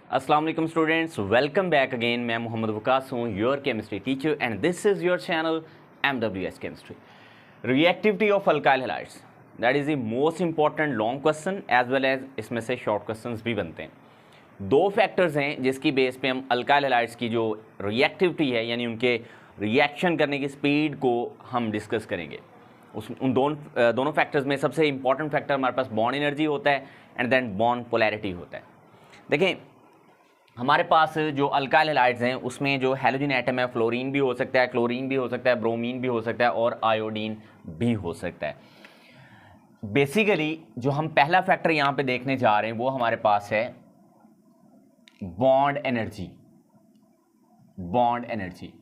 अस्सलाम वालेकुम students, welcome back again. मैं मोहम्मद वकास हूँ, your chemistry teacher, and this is your channel MWS chemistry. Reactivity of alkyl halides, that is the most important long question as well as इसमें से short questions भी बनते हैं। दो फैक्टर्स हैं जिसकी बेस पे हम अल्काइल हैलाइड्स की जो रिएक्टिविटी है यानी उनके रिएक्शन करने की स्पीड को हम डिस्कस करेंगे। उन दोनों फैक्टर्स में सबसे इंपॉर्टेंट फैक्टर हमारे पास बॉन्ड एनर्जी होता है एंड देन बॉन्ड पोलैरिटी होता है। देखें, हमारे पास जो अल्काइल हैलाइड्स हैं उसमें जो हैलोजन एटम है, फ्लोरीन भी हो सकता है, क्लोरीन भी हो सकता है, ब्रोमीन भी हो सकता है और आयोडीन भी हो सकता है। बेसिकली जो हम पहला फैक्टर यहाँ पे देखने जा रहे हैं वो हमारे पास है बॉन्ड एनर्जी। बॉन्ड एनर्जी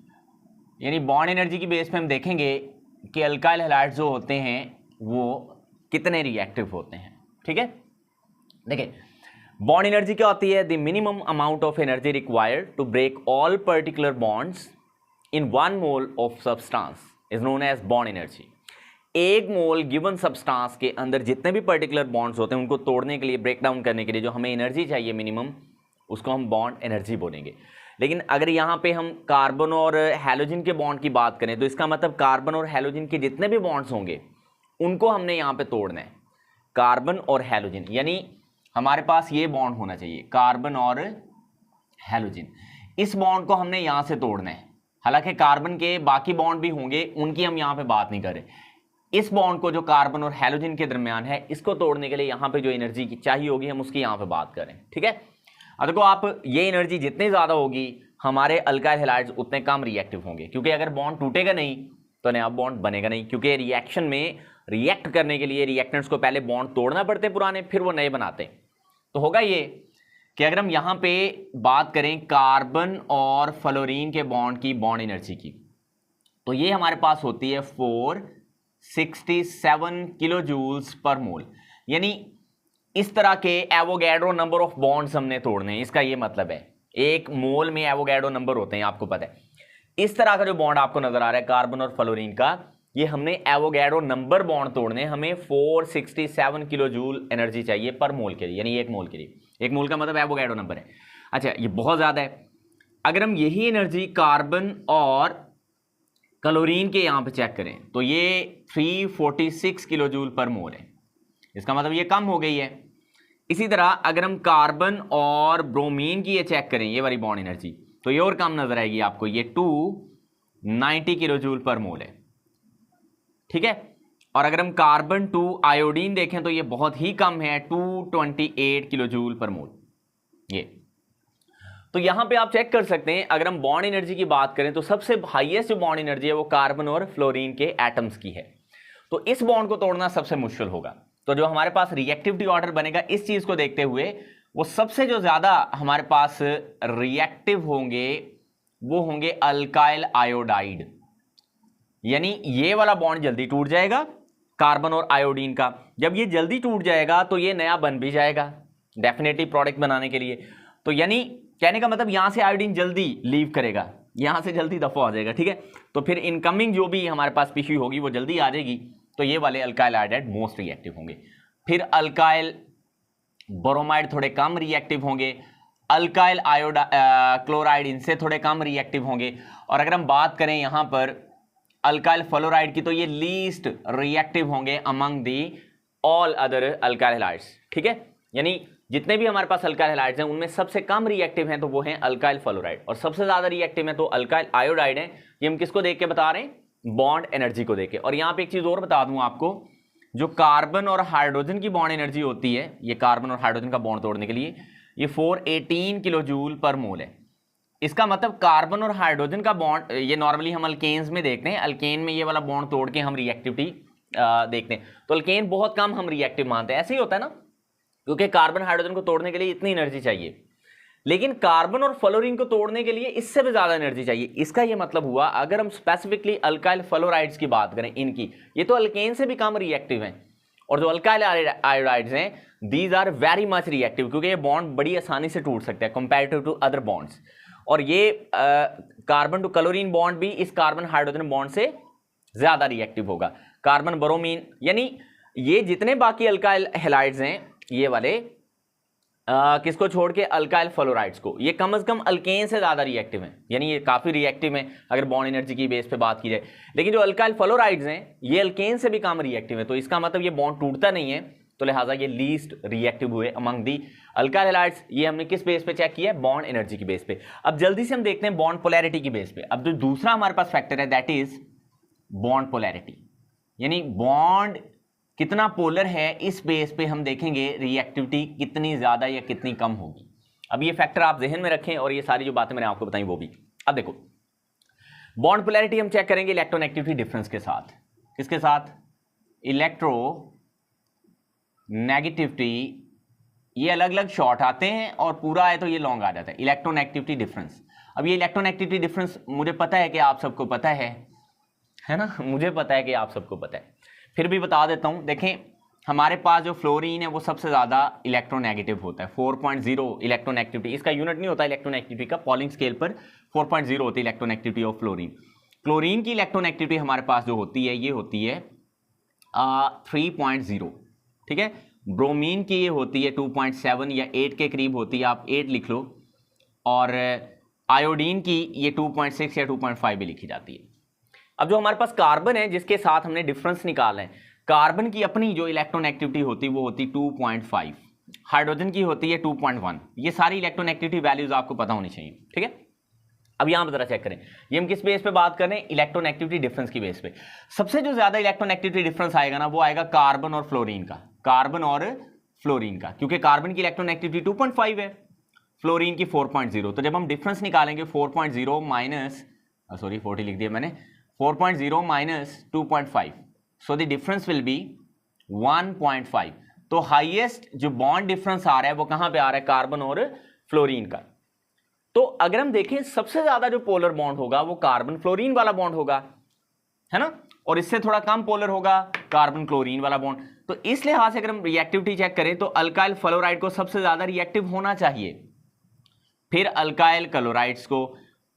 यानी बॉन्ड एनर्जी की बेस पे हम देखेंगे कि अल्काइल हैलाइड्स जो होते हैं वो कितने रिएक्टिव होते हैं। ठीक है, देखिए बॉन्ड एनर्जी क्या होती है? The minimum amount of energy required to break all particular bonds in 1 mole of substance is known as bond energy. एक मोल गिवन सब्सटेंस के अंदर जितने भी पर्टिकुलर बॉन्ड्स होते हैं उनको तोड़ने के लिए, ब्रेक डाउन करने के लिए जो हमें एनर्जी चाहिए मिनिमम, उसको हम बॉन्ड एनर्जी बोलेंगे। लेकिन अगर यहाँ पे हम कार्बन और हैलोजन के बॉन्ड की बात करें तो इसका मतलब कार्बन और हैलोजन के जितने भी बॉन्ड्स होंगे उनको हमने यहाँ पे तोड़ना है। कार्बन और हैलोजन यानी हमारे पास ये बॉन्ड होना चाहिए, कार्बन और हैलोजन। इस बॉन्ड को हमने यहां से तोड़ना है। हालांकि कार्बन के बाकी बॉन्ड भी होंगे, उनकी हम यहां पे बात नहीं कर रहे। इस बॉन्ड को जो कार्बन और हैलोजन के दरमियान है, इसको तोड़ने के लिए यहां पे जो एनर्जी चाहिए होगी हम उसकी यहां पे बात करें। ठीक है, अब देखो आप, ये एनर्जी जितनी ज्यादा होगी हमारे अल्काइल हैलाइड्स उतने कम रिएक्टिव होंगे, क्योंकि अगर बॉन्ड टूटेगा नहीं तो नया बॉन्ड बनेगा नहीं। क्योंकि रिएक्शन में रिएक्ट करने के लिए रिएक्टेंट्स को पहले बॉन्ड तोड़ना पड़ते पुराने, फिर वो नए बनाते हैं। तो होगा ये कि अगर हम यहां पे बात करें कार्बन और फ्लोरीन के बॉन्ड की बॉन्ड एनर्जी की, तो ये हमारे पास होती है 467 किलो जूल्स पर मोल। यानी इस तरह के एवोगैड्रो नंबर ऑफ बॉन्ड्स हमने तोड़ने हैं। इसका ये मतलब है एक मोल में एवोगैड्रो नंबर होते हैं, आपको पता है। इस तरह का जो बॉन्ड आपको नजर आ रहा है कार्बन और फ्लोरीन का, ये हमने एवोगैड्रो नंबर बॉन्ड तोड़ने, हमें 467 किलो जूल एनर्जी चाहिए पर मोल के लिए, यानी एक मोल के लिए। एक मोल का मतलब एवोगैड्रो नंबर है। अच्छा, ये बहुत ज्यादा है। अगर हम यही एनर्जी कार्बन और क्लोरीन के यहां पे चेक करें तो ये 346 किलो जूल पर मोल है। इसका मतलब ये कम हो गई है। इसी तरह अगर हम कार्बन और ब्रोमीन की ये चेक करें, ये वाली बॉन्ड एनर्जी, तो ये और कम नजर आएगी आपको, ये 290 किलो जूल पर मोल है। ठीक है, और अगर हम कार्बन टू आयोडीन देखें तो ये बहुत ही कम है, 228 किलो जूल पर मोल। ये तो यहां पे आप चेक कर सकते हैं, अगर हम बॉन्ड एनर्जी की बात करें तो सबसे हाईएस्ट जो बॉन्ड एनर्जी है वो कार्बन और फ्लोरीन के एटम्स की है। तो इस बॉन्ड को तोड़ना सबसे मुश्किल होगा। तो जो हमारे पास रिएक्टिविटी ऑर्डर बनेगा इस चीज को देखते हुए, वो सबसे जो ज्यादा हमारे पास रिएक्टिव होंगे वो होंगे अल्काइल आयोडाइड। यानी ये वाला बॉन्ड जल्दी टूट जाएगा कार्बन और आयोडीन का। जब ये जल्दी टूट जाएगा तो ये नया बन भी जाएगा डेफिनेटली प्रोडक्ट बनाने के लिए। तो यानी कहने का मतलब यहां से आयोडीन जल्दी लीव करेगा, यहां से जल्दी दफा हो जाएगा। ठीक है, तो फिर इनकमिंग जो भी हमारे पास स्पीशीज होगी वो जल्दी आ जाएगी। तो ये वाले अल्काइल आयोडाइड मोस्ट रिएक्टिव होंगे। फिर अल्काइल ब्रोमाइड थोड़े कम रिएक्टिव होंगे, अल्काइल क्लोराइड इनसे थोड़े कम रिएक्टिव होंगे। और अगर हम बात करें यहां पर अल्काइल फ्लोराइड की, तो ये लीस्ट रिएक्टिव होंगे among the all other alkyl halides. ठीक है, यानी जितने भी हमारे पास अल्काइल हैलाइड्स हैं उनमें सबसे कम रिएक्टिव हैं तो वो हैं अल्काइल फ्लोराइड, और सबसे ज्यादा रिएक्टिव हैं तो अल्काइल आयोडाइड हैं। ये हम किसको देख के बता रहे हैं? बॉन्ड एनर्जी को देख के। और यहां पे एक चीज और बता दूं आपको, जो कार्बन और हाइड्रोजन की बॉन्ड एनर्जी होती है, ये कार्बन और हाइड्रोजन का बॉन्ड तोड़ने के लिए ये 418 किलो जूल पर मोल है। इसका मतलब कार्बन और हाइड्रोजन का बॉन्ड, ये नॉर्मली हम अल्केन्स में देखते हैं, अल्केन में ये वाला बॉन्ड तोड़ के हम रिएक्टिविटी देखते हैं। तो अल्केन बहुत कम हम रिएक्टिव मानते हैं, ऐसे ही होता है ना, क्योंकि कार्बन हाइड्रोजन को तोड़ने के लिए इतनी एनर्जी चाहिए, लेकिन कार्बन और फ्लोरीन को तोड़ने के लिए इससे भी ज्यादा एनर्जी चाहिए। इसका ये मतलब हुआ, अगर हम स्पेसिफिकली अल्काइल फ्लोराइड्स की बात करें, इनकी ये तो अल्केन से भी कम रिएक्टिव हैं, और जो अल्काइल आयोडाइड्स हैं these are very much reactive, क्योंकि ये बॉन्ड बड़ी आसानी से टूट सकते हैं कंपैरेटिव टू अदर बॉन्ड्स। और ये कार्बन टू क्लोरीन बॉन्ड भी इस कार्बन हाइड्रोजन बॉन्ड से ज्यादा रिएक्टिव होगा। कार्बन ब्रोमीन, यानी ये जितने बाकी अल्काइल हैलाइड्स हैं ये वाले, किसको छोड़ के, अल्काइल फ्लोराइड्स को। ये कम से कम अल्केन से ज्यादा रिएक्टिव है, यानी ये काफी रिएक्टिव है अगर बॉन्ड एनर्जी की बेस पे बात की जाए। लेकिन जो अल्काइल फ्लोराइड्स हैं ये अल्केन से भी कम रिएक्टिव है, तो इसका मतलब ये बॉन्ड टूटता नहीं है, तो लिहाजा ये लीस्ट रिएक्टिव हुए अमंग दी अल्काइल हैलाइड्स। ये हमने किस बेस पे चेक किया है, बॉन्ड एनर्जी की बेस पे। अब जल्दी से हम देखते हैं बॉन्ड पोलैरिटी की बेस पे। अब जो दूसरा हमारे पास फैक्टर है दैट इज बॉन्ड पोलैरिटी, यानी बॉन्ड कितना पोलर है, इस बेस पे हम देखेंगे रिएक्टिविटी कितनी ज्यादा या कितनी कम होगी। अब ये फैक्टर आप जहन में रखें और ये सारी जो बातें मैंने आपको बताई वो भी। अब देखो बॉन्ड पोलैरिटी हम चेक करेंगे इलेक्ट्रोनेगेटिविटी डिफरेंस के साथ। किसके साथ, इलेक्ट्रो नेगेटिविटी। ये अलग अलग शॉर्ट आते हैं और पूरा आए तो ये लॉन्ग आ जाता है, इलेक्ट्रोनेगेटिविटी डिफरेंस। अब ये इलेक्ट्रोनेगेटिविटी डिफरेंस मुझे पता है कि आप सबको पता है ना, मुझे पता है कि आप सबको पता है, फिर भी बता देता हूं। देखें हमारे पास जो फ्लोरीन है वो सबसे ज्यादा इलेक्ट्रोनेगेटिव होता है, 4.0 इलेक्ट्रोनेगेटिविटी। इसका यूनिट नहीं होता इलेक्ट्रोनेगेटिविटी का, पॉलिंग स्केल पर 4.0 होती है इलेक्ट्रोनेगेटिविटी ऑफ फ्लोरीन। क्लोरीन की इलेक्ट्रोनेगेटिविटी हमारे पास जो होती है ये होती है 3.0, ठीक है। ब्रोमीन की ये होती है 2.7 या 8 के करीब होती है, आप 8 लिख लो। और आयोडीन की ये 2.6 या 2.5 भी लिखी जाती है। अब जो हमारे पास कार्बन है जिसके साथ हमने डिफरेंस निकाला है, कार्बन की अपनी जो इलेक्ट्रोनेगेटिविटी होती है वो होती 2.5, हाइड्रोजन की होती है 2.1। ये सारी इलेक्ट्रोनेगेटिविटी वैल्यूज आपको पता होनी चाहिए, ठीक है। अब यहां पर जरा चेक करें, ये हम किस बेस पे बात कर रहे हैं, इलेक्ट्रोनेगेटिविटी डिफरेंस की बेस पे। सबसे जो ज्यादा इलेक्ट्रोनेगेटिविटी डिफरेंस आएगा ना वो आएगा कार्बन और फ्लोरीन का, कार्बन और फ्लोरीन का, क्योंकि कार्बन की इलेक्ट्रोनेगेटिविटी 2.5 है, फ्लोरीन की 4.0। तो जब हम डिफरेंस निकालेंगे 4.0 माइनस 40 लिख दिया मैंने, 4.0 minus 2.5, so the difference will be 1.5। तो हाईएस्ट जो बॉन्ड डिफरेंस आ रहा है वो कहां पे आ रहा है, कार्बन और फ्लोरीन का। तो अगर हम देखें सबसे ज्यादा जो पोलर बॉन्ड होगा वो कार्बन फ्लोरीन वाला बॉन्ड होगा, है ना, और इससे थोड़ा कम पोलर होगा कार्बन क्लोरीन वाला बॉन्ड। तो इस लिहाज से अगर हम रिएक्टिविटी चेक करें तो अल्काइल फ्लोराइड को सबसे ज्यादा रिएक्टिव होना चाहिए, फिर अल्काइल क्लोराइड्स को,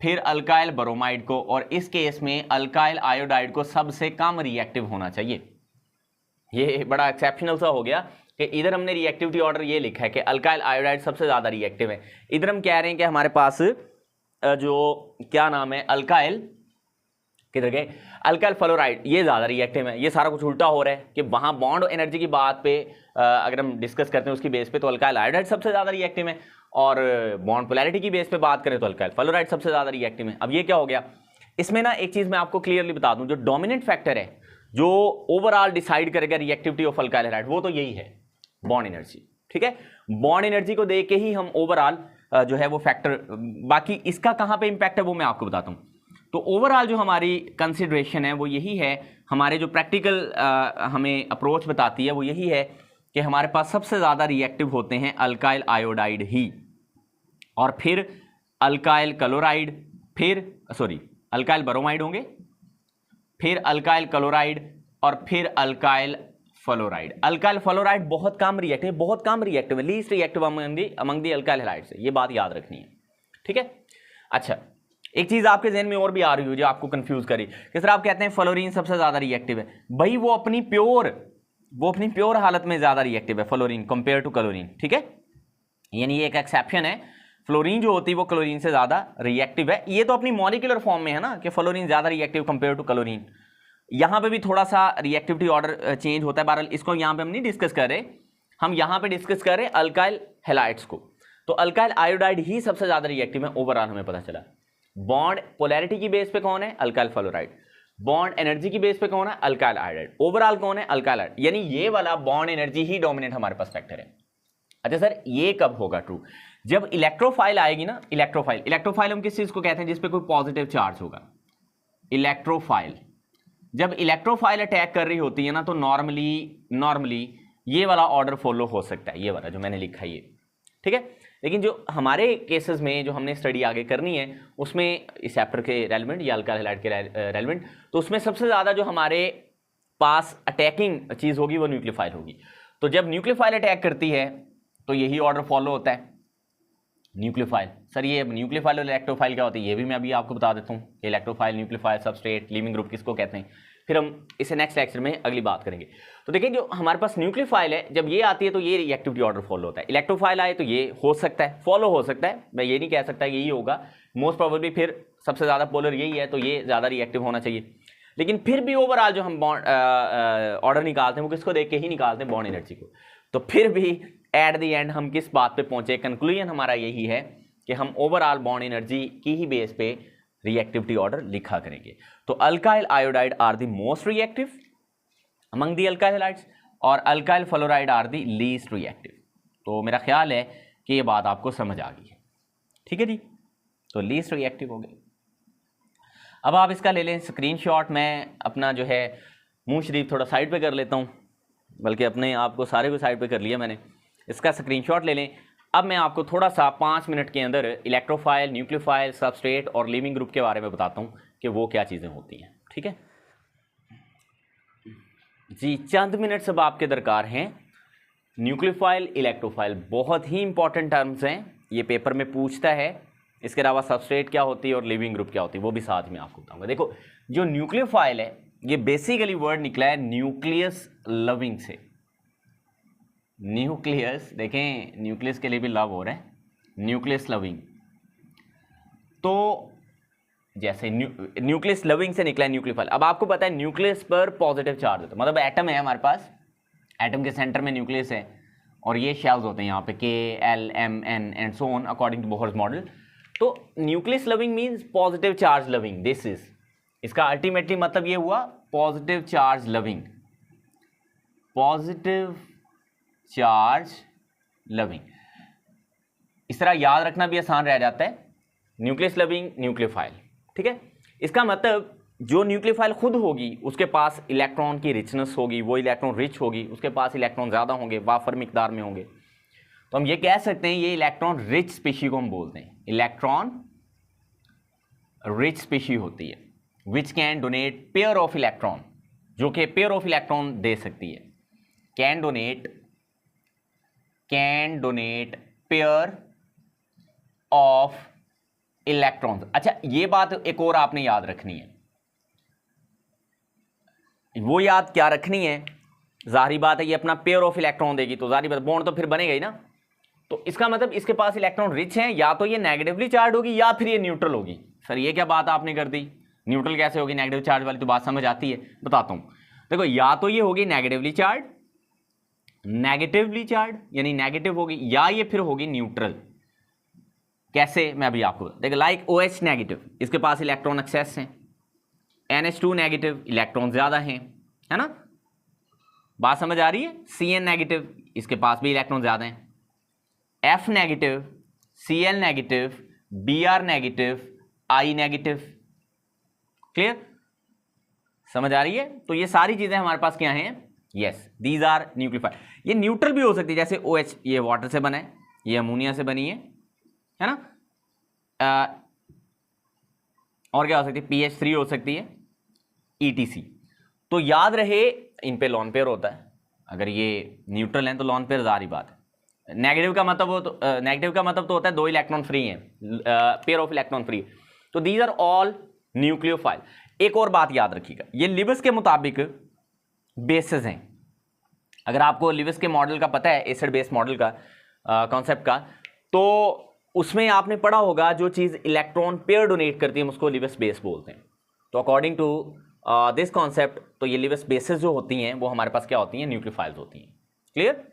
फिर अल्काइल ब्रोमाइड को, और इस केस में अल्काइल आयोडाइड को सबसे कम रिएक्टिव होना चाहिए। ये बड़ा एक्सेप्शनल सा हो गया कि इधर हमने रिएक्टिविटी ऑर्डर ये लिखा है कि अल्काइल आयोडाइड सबसे ज्यादा रिएक्टिव है, इधर हम कह रहे हैं कि हमारे पास जो क्या नाम है अल्काइल, किधर गए, अल्काइल फ्लोराइड ये ज्यादा रिएक्टिव है। ये सारा कुछ उल्टा हो रहा है कि वहां बॉन्ड एनर्जी की बात पे अगर हम डिस्कस करते हैं उसकी बेस पे तो अल्काइल आयोडाइड सबसे ज्यादा रिएक्टिव है, और बॉन्ड पोलैरिटी की बेस पे बात करें तो अल्काइल फ्लोराइड सबसे ज्यादा रिएक्टिव है। अब ये क्या हो गया, इसमें ना एक चीज मैं आपको क्लियरली बता दूं, जो डोमिनेंट फैक्टर है जो ओवरऑल डिसाइड करेगा रिएक्टिविटी ऑफ अल्काइल हैलाइड वो तो यही है, बॉन्ड एनर्जी, ठीक है। बॉन्ड एनर्जी को देख के ही हम ओवरऑल जो है वो फैक्टर, बाकी इसका कहां पे इंपैक्ट है वो मैं आपको बताता हूं। तो ओवरऑल जो हमारी कंसिडरेशन है वो यही है, हमारे जो प्रैक्टिकल हमें अप्रोच बताती है वो यही है कि हमारे पास सबसे ज्यादा रिएक्टिव होते हैं अल्काइल आयोडाइड ही, और फिर अल्काइल क्लोराइड, फिर अल्काइल ब्रोमाइड होंगे, फिर अल्काइल क्लोराइड, और फिर अल्काइल फ्लोराइड। अल्काइल फ्लोराइड बहुत कम रिएक्टिव, बहुत कम रिएक्टिव है, least reactive among the alkyl halides, ये बात याद रखनी है, ठीक है। अच्छा, एक चीज आपके जहन में और भी आ रही हो जो आपको कंफ्यूज करी, किस तरह आप कहते हैं फ्लोरीन सबसे ज्यादा रिएक्टिव है, भाई वो अपनी प्योर हालत में ज्यादा रिएक्टिव है फ्लोरीन कंपेयर टू क्लोरीन, ठीक है। यानी ये एक एक्सेप्शन है, फ्लोरीन जो होती है वो क्लोरीन से ज्यादा रिएक्टिव है। ये तो अपनी मॉलिक्यूलर फॉर्म में है ना कि फ्लोरीन ज्यादा रिएक्टिव कंपेयर टू क्लोरीन, यहां पे भी थोड़ा सा रिएक्टिविटी ऑर्डर चेंज होता है। बहरहाल इसको यहां पे हम नहीं डिस्कस कर रहे, हम यहां पे डिस्कस कर रहे हैं अल्काइल हैलाइड्स को। तो अल्काइल आयोडाइड ही सबसे ज्यादा रिएक्टिव है ओवरऑल, हमें पता चला। बॉन्ड पोलैरिटी की बेस पे कौन है, अल्काइल फ्लोराइड, बॉन्ड एनर्जी की बेस पे कौन है, अल्काइल आयोडाइड, ओवरऑल कौन है, अल्काइल आयोडाइड। यानी ये वाला बॉन्ड एनर्जी ही डोमिनेंट हमारे पास फैक्टर है। अच्छा सर ये कब होगा ट्रू, जब इलेक्ट्रोफाइल आएगी ना, इलेक्ट्रोफाइल हम किस चीज को कहते हैं, जिसपे कोई पॉजिटिव चार्ज होगा, इलेक्ट्रोफाइल। जब इलेक्ट्रोफाइल अटैक कर रही होती है ना तो नॉर्मली ये वाला ऑर्डर फॉलो हो सकता है, ये वाला जो मैंने लिखा है ये, ठीक है। लेकिन जो हमारे केसेस में जो हमने स्टडी आगे करनी है उसमें इस चैप्टर के रेलेवेंट या अल्काइल हैलाइड के रेलेवेंट, तो उसमें सबसे ज़्यादा जो हमारे पास अटैकिंग चीज़ होगी वो न्यूक्लियोफाइल होगी। तो जब न्यूक्लियोफाइल अटैक करती है तो यही ऑर्डर फॉलो होता है, न्यूक्लियोफाइल। सर ये न्यूक्लियोफाइल और इलेक्ट्रोफाइल क्या होती है ये भी मैं अभी आपको बता देता हूँ। Electrophile, nucleophile, substrate, leaving group किसको कहते हैं, फिर हम इसे नेक्स्ट लेक्चर में अगली बात करेंगे। तो देखिए जो हमारे पास न्यूक्लियोफाइल है, जब ये आती है तो ये रिएक्टिविटी ऑर्डर फॉलो होता है। इलेक्ट्रोफाइल आए तो ये हो सकता है, फॉलो हो सकता है, मैं ये नहीं कह सकता यही होगा, मोस्ट प्रोबेबली फिर सबसे ज़्यादा पोलर यही है तो ये ज़्यादा रिएक्टिव होना चाहिए। लेकिन फिर भी ओवरऑल जो हम बॉन्ड ऑर्डर निकालते हैं वो किसको देख के ही निकालते हैं, बॉन्ड एनर्जी को। तो फिर भी एट द एंड हम किस बात पे पहुंचे, कंक्लूजन हमारा यही है कि हम ओवरऑल बॉन्ड एनर्जी की ही बेस पे रिएक्टिविटी ऑर्डर लिखा करेंगे। तो alkyl iodide are the most reactive among the alkyl halides और alkyl fluoride are the least reactive. तो मेरा ख्याल है कि ये बात आपको समझ आ गई है, ठीक है जी। तो लीस्ट रिएक्टिव हो गए। अब आप इसका ले लें स्क्रीनशॉट। मैं अपना जो है मुंह शरीफ थोड़ा साइड पे कर लेता हूँ, बल्कि अपने आप को सारे को साइड पे कर लिया मैंने। इसका स्क्रीनशॉट ले लें। अब मैं आपको थोड़ा सा 5 मिनट के अंदर इलेक्ट्रोफाइल, न्यूक्लियोफाइल, सबस्ट्रेट और लिविंग ग्रुप के बारे में बताता हूँ कि वो क्या चीज़ें होती हैं, ठीक है जी। चंद मिनट सब आपके दरकार हैं। न्यूक्लियोफाइल, इलेक्ट्रोफाइल बहुत ही इंपॉर्टेंट टर्म्स हैं, ये पेपर में पूछता है। इसके अलावा सबस्ट्रेट क्या होती है और लिविंग ग्रुप क्या होती है वो भी साथ में आपको बताऊंगा। देखो जो न्यूक्लियोफाइल है ये बेसिकली वर्ड निकला है न्यूक्लियस लविंग से। न्यूक्लियस, देखें न्यूक्लियस के लिए भी लव हो रहा है, न्यूक्लियस लविंग। तो जैसे न्यूक्लियस लविंग से निकला है न्यूक्लियोफाइल। अब आपको पता है न्यूक्लियस पर पॉजिटिव चार्ज होता है, मतलब एटम है हमारे पास, एटम के सेंटर में न्यूक्लियस है और ये शेल्स होते हैं यहाँ पे K, L, M, N and so on according to Bohr's model. तो nucleus loving means positive charge loving, this is, इसका अल्टीमेटली मतलब ये हुआ positive charge loving, positive charge loving. इस तरह याद रखना भी आसान रह जाता है, न्यूक्लियस लविंग न्यूक्लियोफाइल, ठीक है। इसका मतलब जो न्यूक्लियोफाइल खुद होगी उसके पास इलेक्ट्रॉन की रिचनेस होगी, वो इलेक्ट्रॉन रिच होगी, उसके पास इलेक्ट्रॉन ज़्यादा होंगे, वाफर मिकदार में होंगे। तो हम ये कह सकते हैं ये इलेक्ट्रॉन रिच स्पीशी को हम बोलते हैं, इलेक्ट्रॉन रिच स्पीशी होती है, which can donate pair of electron, जो कि पेयर ऑफ इलेक्ट्रॉन दे सकती है, can donate pair of electrons. अच्छा ये बात एक और आपने याद रखनी है, वो याद क्या रखनी है, जाहिर बात है ये अपना पेयर ऑफ इलेक्ट्रॉन देगी तो जाहिर बात बॉन्ड तो फिर बनेगा ही ना। तो इसका मतलब इसके पास इलेक्ट्रॉन रिच हैं, या तो ये नेगेटिवली चार्ज होगी या फिर ये न्यूट्रल होगी। सर ये क्या बात आपने कर दी, न्यूट्रल कैसे होगी, नेगेटिव चार्ज वाली तो बात समझ आती है, बताता हूं। देखो या तो ये होगी नेगेटिवली चार्ज यानी नेगेटिव होगी, या ये फिर होगी न्यूट्रल। कैसे मैं अभी आपको देखो, लाइक OH नेगेटिव, इसके पास इलेक्ट्रॉन एक्सेस हैं, NH2 नेगेटिव इलेक्ट्रॉन ज्यादा हैं, है ना, बात समझ आ रही है। Cn नेगेटिव, इसके पास भी इलेक्ट्रॉन ज्यादा हैं, F negative, Cl negative, Br negative, I negative, clear, समझ आ रही है। तो ये सारी चीजें हमारे पास क्या हैं, यस दीज आर न्यूक्लियोफाइल। ये न्यूट्रल भी हो सकती है, जैसे OH ये वाटर से बना है, ये अमोनिया से बनी है ना, और क्या हो सकती है, PH3 हो सकती है, ETC। तो याद रहे इन पे लॉन पेयर होता है, अगर ये न्यूट्रल हैं तो लॉन पेयर जारी बात है। नेगेटिव का मतलब तो होता है 2 इलेक्ट्रॉन फ्री हैं, पेयर ऑफ इलेक्ट्रॉन फ्री। तो दीज आर ऑल न्यूक्लियोफाइल। एक और बात याद रखिएगा, ये लिविस के मुताबिक बेसिस हैं। अगर आपको लिविस के मॉडल का पता है, एसिड बेस मॉडल का कॉन्सेप्ट का, तो उसमें आपने पढ़ा होगा जो चीज़ इलेक्ट्रॉन पेयर डोनेट करती है उसको लिविस बेस बोलते हैं। तो अकॉर्डिंग टू दिस कॉन्सेप्ट, तो ये लिविस बेसिस जो होती हैं वो हमारे पास क्या होती हैं, न्यूक्लियोफाइल्स होती हैं। क्लियर,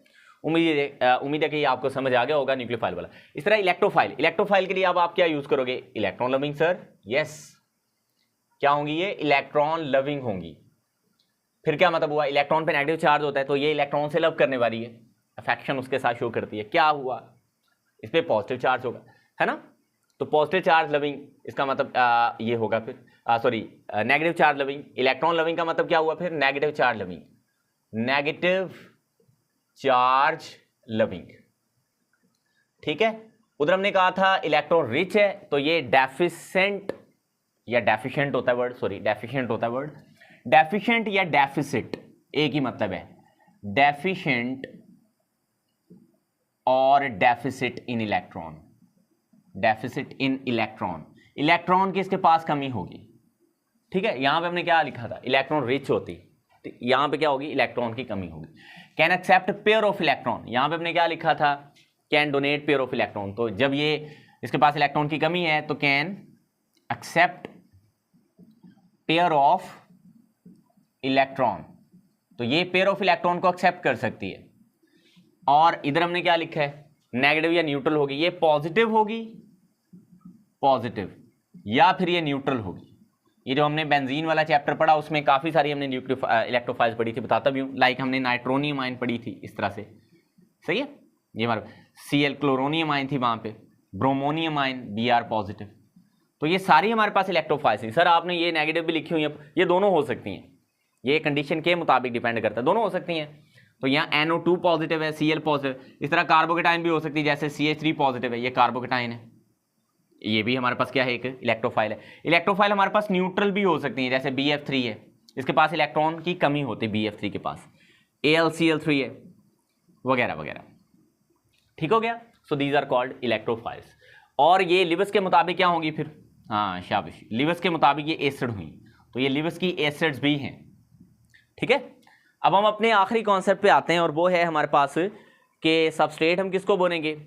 उम्मीद है कि आपको समझ आ गया होगा न्यूक्लियोफाइल वाला। इस तरह इलेक्ट्रोफाइल के लिए अब आप क्या यूज करोगे, इलेक्ट्रॉन लविंग। सर यस, क्या होंगी ये, इलेक्ट्रॉन लविंग होंगी। फिर क्या मतलब हुआ, इलेक्ट्रॉन पे नेगेटिव चार्ज होता है तो ये इलेक्ट्रॉन से लव करने वाली है, अफेक्शन उसके साथ शो करती है। क्या हुआ, इस पे पॉजिटिव चार्ज होगा, है ना। तो पॉजिटिव चार्ज लविंग, इसका मतलब ये होगा फिर negative charge loving. Electron loving का मतलब क्या हुआ फिर, negative charge loving, negative charge loving, ठीक है। उधर हमने कहा था इलेक्ट्रॉन रिच है तो ये डेफिशिएंट या डेफिशिएंट होता है वर्ड, डेफिशिएंट होता है वर्ड, डेफिशिएंट या डेफिसिट एक ही मतलब है, डेफिशिएंट और डेफिसिट इन इलेक्ट्रॉन, इलेक्ट्रॉन की इसके पास कमी होगी, ठीक है, यहां पे हमने क्या लिखा था, इलेक्ट्रॉन रिच होती, तो यहां पे क्या होगी, इलेक्ट्रॉन की कमी होगी। Can accept pair of electron, यहां पे हमने क्या लिखा था, can donate pair of electron, तो जब ये इसके पास इलेक्ट्रॉन की कमी है तो can accept pair of electron, तो ये पेयर ऑफ इलेक्ट्रॉन को एक्सेप्ट कर सकती है। और इधर हमने क्या लिखा है, नेगेटिव या न्यूट्रल होगी, ये पॉजिटिव होगी, पॉजिटिव, या फिर ये न्यूट्रल होगी। ये जो हमने बेंजीन वाला चैप्टर पढ़ा उसमें काफी सारी हमने इलेक्ट्रोफाइल्स पढ़ी थी, बताता भी हूं, लाइक हमने नाइट्रोनियम आयन पढ़ी थी इस तरह से, सही है, ये हमारा Cl क्लोरोनियम आयन थी वहां पे, ब्रोमोनियम आयन Br पॉजिटिव, तो ये सारी हमारे पास इलेक्ट्रोफाइल्स हैं। सर आपने ये नेगेटिव भी लिखी हुई है, ये दोनों हो सकती हैं, ये कंडीशन के मुताबिक डिपेंड करता है, दोनों हो सकती हैं। तो यहाँ NO2 पॉजिटिव है, Cl पॉजिटिव, इस तरह कार्बोकेटाइन भी हो सकती है, जैसे CH3 पॉजिटिव है, ये कार्बोकेटाइन है, ये भी हमारे पास क्या है, एक इलेक्ट्रोफाइल है। इलेक्ट्रोफाइल हमारे पास न्यूट्रल भी हो सकती है, जैसे BF3 है, इसके पास इलेक्ट्रॉन की कमी होती है, BF3 के पास AlCl3 है, वगैरह वगैरह, ठीक हो गया। So these are called electrophiles. और ये लिविस के मुताबिक क्या होंगी फिर, हाँ शाबाश, लिविस के मुताबिक ये एसिड हुई, तो ये लिविस की एसिड्स भी हैं, ठीक है। अब हम अपने आखिरी कॉन्सेप्ट पे आते हैं, और वो है हमारे पास कि सबस्ट्रेट हम किसको बोलेंगे,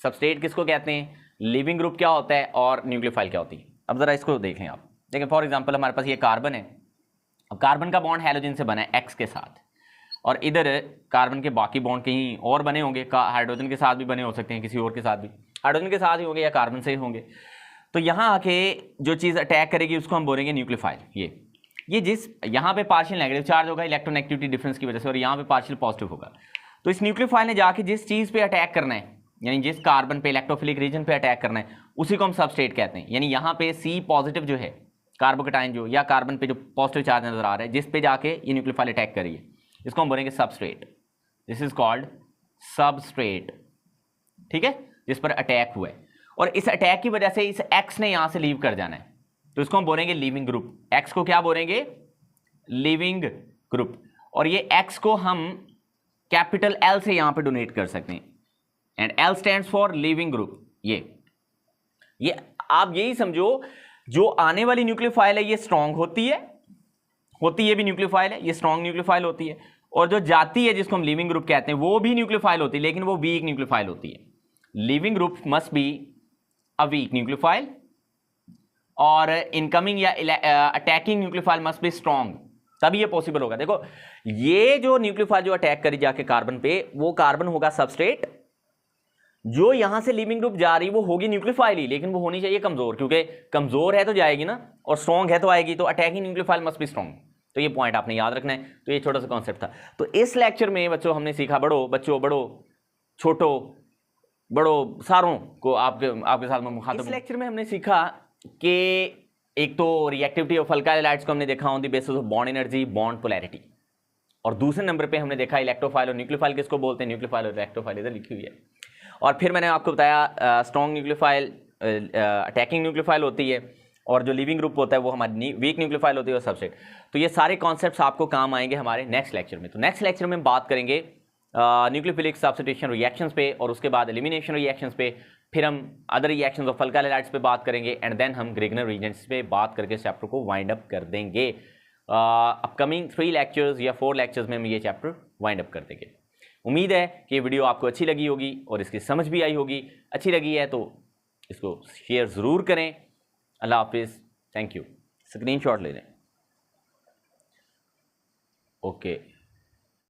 सबस्ट्रेट किसको कहते हैं, लिविंग ग्रुप क्या होता है, और न्यूक्लियोफाइल क्या होती है। अब जरा इसको देखें आप, देखें फॉर एग्जांपल हमारे पास ये कार्बन है, अब कार्बन का बॉन्ड हैलोजन से बना है X के साथ, और इधर कार्बन के बाकी बॉन्ड कहीं और बने होंगे, हाइड्रोजन के साथ भी बने हो सकते हैं, किसी और के साथ भी, हाइड्रोजन के साथ ही होंगे या कार्बन से ही होंगे। तो यहाँ आके जो चीज़ अटैक करेगी उसको हम बोलेंगे न्यूक्लियोफाइल। ये जिस यहाँ पे पार्शियल नेगेटिव चार्ज होगा इलेक्ट्रोनेगेटिविटी डिफरेंस की वजह से, और यहाँ पे पार्शियल पॉजिटिव होगा, तो इस न्यूक्लियोफाइल ने जाके जिस चीज़ पे अटैक करना है, यानी जिस कार्बन पे इलेक्ट्रोफिलिक रीजन पे अटैक करना है, उसी को हम सबस्ट्रेट कहते हैं। यानी यहाँ पे C पॉजिटिव जो है कार्बोकेटाइन जो, या कार्बन पे जो पॉजिटिव चार्ज नजर आ रहा है, जिस पे जाके ये न्यूक्लियोफाइल अटैक करिए, इसको हम बोलेंगे substrate. This is called substrate, ठीक है, जिस पर अटैक हुआ है, और इस अटैक की वजह से इस X ने यहां से लीव कर जाना है, तो इसको हम बोलेंगे लिविंग ग्रुप। X को क्या बोलेंगे, लिविंग ग्रुप। और ये X को हम कैपिटल L से यहां पे डोनेट कर सकते हैं, and L stands for leaving group. ये आप यही समझो, जो आने वाली न्यूक्लियोफाइल है ये स्ट्रांग होती है भी न्यूक्लियोफाइल है, ये स्ट्रांग न्यूक्लियोफाइल होती है, और जो जाती है जिसको हम लिविंग ग्रुप कहते हैं वो भी न्यूक्लियोफाइल होती है, लेकिन वो वीक न्यूक्लियोफाइल होती है। Leaving group must be a weak nucleophile, और इनकमिंग या attacking nucleophile must be strong, तभी ये पॉसिबल होगा। देखो ये जो न्यूक्लियोफाइल जो अटैक करी जाके कार्बन पे, वो कार्बन होगा सबस्ट्रेट, जो यहां से लिविंग ग्रुप जा रही वो होगी न्यूक्लियोफाइल ही, लेकिन वो होनी चाहिए कमजोर, क्योंकि कमजोर है तो जाएगी ना, और स्ट्रांग है तो आएगी, तो attacking nucleophile must be strong. तो ये पॉइंट आपने याद रखना है। तो ये छोटा सा कॉन्सेप्ट था। तो इस लेक्चर में बच्चों हमने सीखा, बड़ो छोटो बड़ो सारों को आपके साथ में मुखातिब। इस लेक्चर में हमने सीखा कि एक तो रिएक्टिविटी ऑफ अल्काइल हैलाइड्स को हमने देखा on the basis of bond energy, bond polarity, और दूसरे नंबर पे हमने देखा इलेक्ट्रोफाइल और न्यूक्लियोफाइल किसको बोलते हैं, न्यूक्लियोफाइल और इलेक्ट्रोफाइल इधर लिखी हुई है। और फिर मैंने आपको बताया स्ट्रॉन्ग न्यूक्लियोफाइल अटैकिंग न्यूक्लियोफाइल होती है, और जो लिविंग ग्रुप होता है वो हमारी वीक न्यूक्लियोफाइल होती है, और सबसेट। तो ये सारे कॉन्सेप्ट्स आपको काम आएंगे हमारे नेक्स्ट लेक्चर में। तो नेक्स्ट लेक्चर में हम बात करेंगे न्यूक्लियोफिलिक सब्स्टिट्यूशन रिएक्शंस पे, और उसके बाद एलिमिनेशन रिएक्शंस पे, फिर हम other reactions of alkyl halides पे बात करेंगे, एंड देन हम ग्रिग्नर रीजेंट्स पे बात करके इस चैप्टर को वाइंड अप कर देंगे। अपकमिंग 3 लेक्चर्स या 4 लेक्चर्स में हम ये चैप्टर वाइंड अप कर देंगे। उम्मीद है कि ये वीडियो आपको अच्छी लगी होगी और इसकी समझ भी आई होगी। अच्छी लगी है तो इसको शेयर ज़रूर करें। अल्लाह हाफिज़, थैंक यू। स्क्रीनशॉट ले लें। ओके।